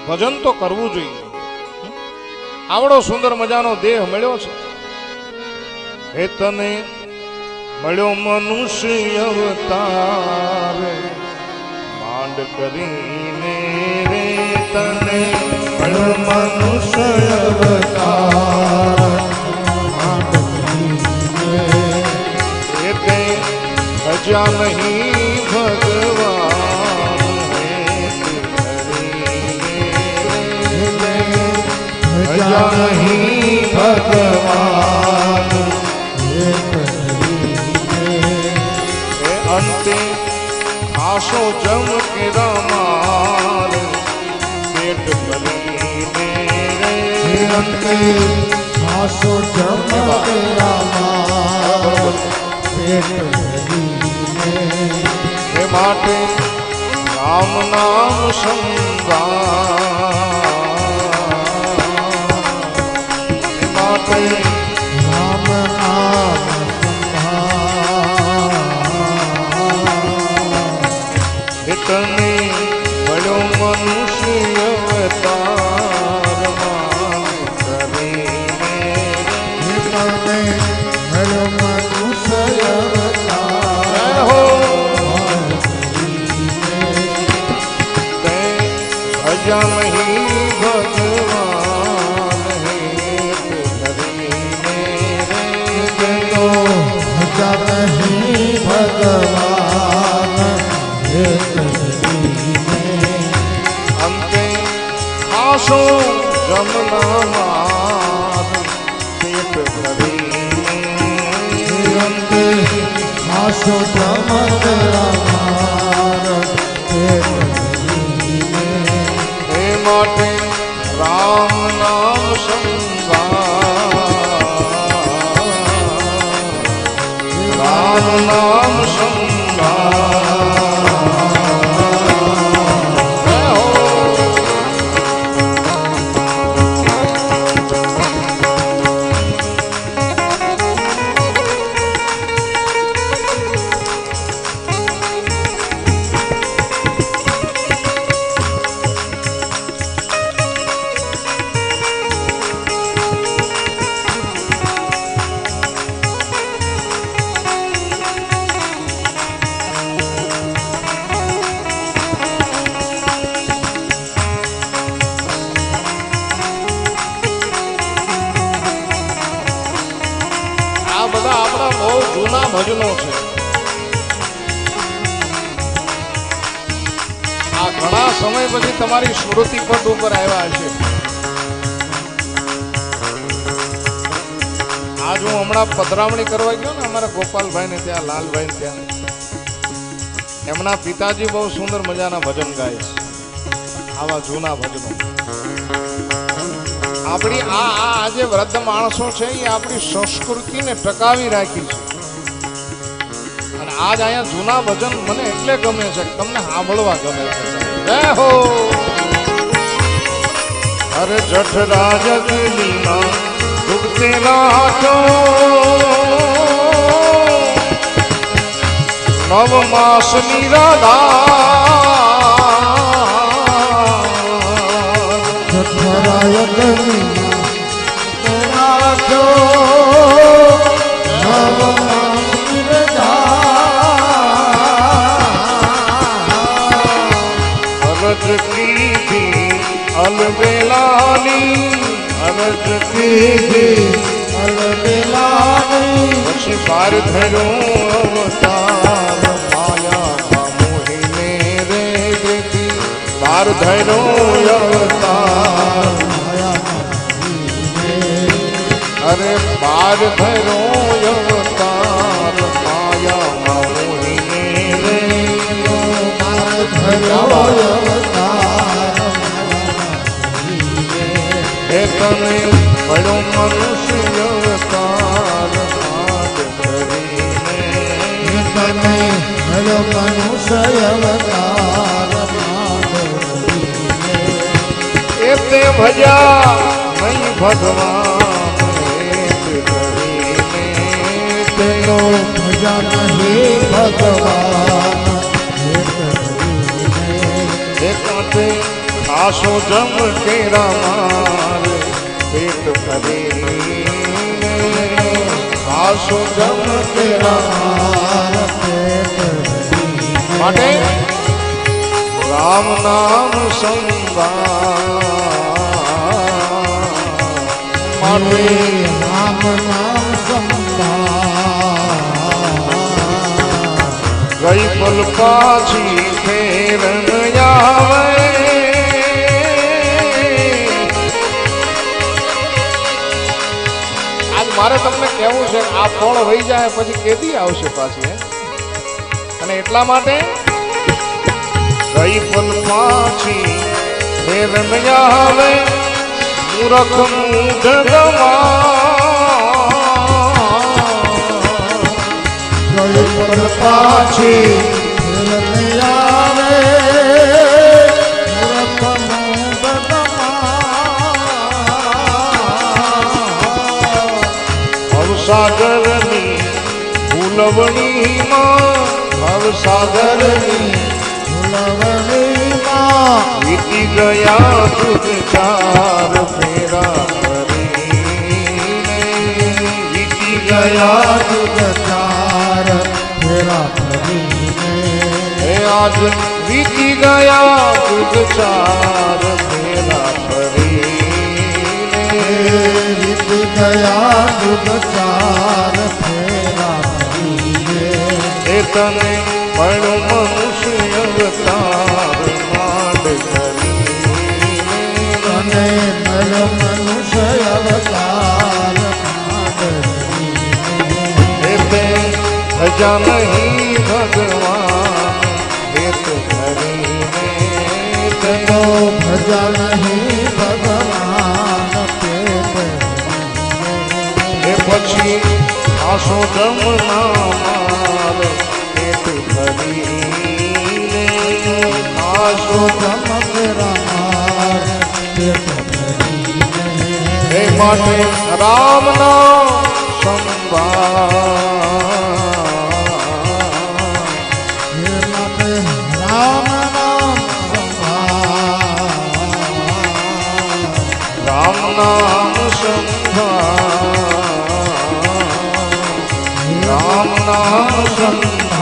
ભજન તો કરવું જોઈએ. આવડો સુંદર મજાનો દેહ મળ્યો છે, હે તને મળ્યો મનુષ્ય અવતાર, માંડ કરીને રે તને મળ્યો મનુષ્ય અવતાર, માંડ કરીને હે તે ભજા નહીં ભગવાન, ભજા નહીં ભગવાન, અંતે આશો જમ કે રમાર, પેટ ભરીને રે અંતે આશો જમ કે રમાર, પેટ ભરીને હે માટે રામ નામ સંભાળ, હે માટે રામ નામ તને મળ્યો મનુષ્ય અવતાર, માંડ કરીને તને મળ્યો મનુષ્ય અવતાર, હો તે ભજા નહીં ભગવાન, હેત કરીને રે તો ભજા નહીં ભગવાન, હે અંતે આશો જમના માર, પેટ ભરીને અંતે આશો જમ કે રમાર, પેટ ભરીને હે માટે રામ નામ સંભાળ, રામ નામ સંભાળ, હે હો આ બધા આપણા બહુ જૂના ભજનો છે. આ ઘણા સમય પછી તમારી સ્મૃતિ પટ ઉપર આવ્યા છે. આજ હું હમણાં પધરામણી કરવા ગયો ને અમારા ગોપાલભાઈ ને ત્યાં, લાલભાઈ ને ત્યાં, એમના પિતાજી બહુ સુંદર મજાના ભજન ગાય છે, આવા જૂના ભજનો. આપણી આ જે વૃદ્ધ માણસો છે એ આપણી સંસ્કૃતિને ટકાવી રાખી છે. અને આજ અહીંયા જૂના ભજન મને એટલે ગમે છે કે તમને સાંભળવા ગમે છે. જય હો અરે જઠરાજ દિલના દુખતે નાખ્યો, નવ માસ નિરાધાર, જઠરાય ગમી રાખો અરજ કીધી અલબેલાની, અરજ કીધી અલબેલાની, પછી પાર ધર્યો અવતાર, માયા મોહિને રે દેખી પાર ધર્યો અવતાર, અરે પાર ધર્યો અવતાર, માયા મોહિને રે હે તને મળ્યો મનુષ્ય અવતાર, માંડ કરીને તને મળ્યો મનુષ્ય અવતાર, એ તે ભજા નહીં ભગવાન, હેત કરીને તેનો ભજા નહીં ભગવાન, કાંઠે આસો જમ કેરા માર પેટ ભરી આસો જમ કેરા માટે રામ નામ સંભાળ માટે રામ નામ સંભાળ ગઈ પલ પાછી ફેર ન આવે આજ મારે તમને કહેવું છે કે આ ફળ વહી જાય પછી કેદી આવશે પાછી અને એટલા માટે ગઈ પલ પાછી ફેર ન આવે મૂરખ મૂઢ ગવા પાછી આવે ભવસાગરની ફૂલવણીમાં ભવસાગરની વીતી ગયા દુઃખ ચાર ફેરા ફરીને વીતી ગયા ચાર ફેરા ફરીને હે આજ વીતી ગયા દુઃખ ચાર ફેરા ફરીને વીતી ગયા દુઃખ ચાર ફેરા ફરીને એ તને પણ મનુષ્ય અવતાર માંડ કરીને તને નર મનુષ્ય અવતાર એ તે ભજા નહીં ભગવાન હેત ધરીને તો ભજા નહીં ભગવાન એ પછી આસો જમ ના માર હેત ધરીને આસો એ માટે રામ નામ સંભાળ રામ નામ રામ નામ સંભાળ રામ નામ સંભાળ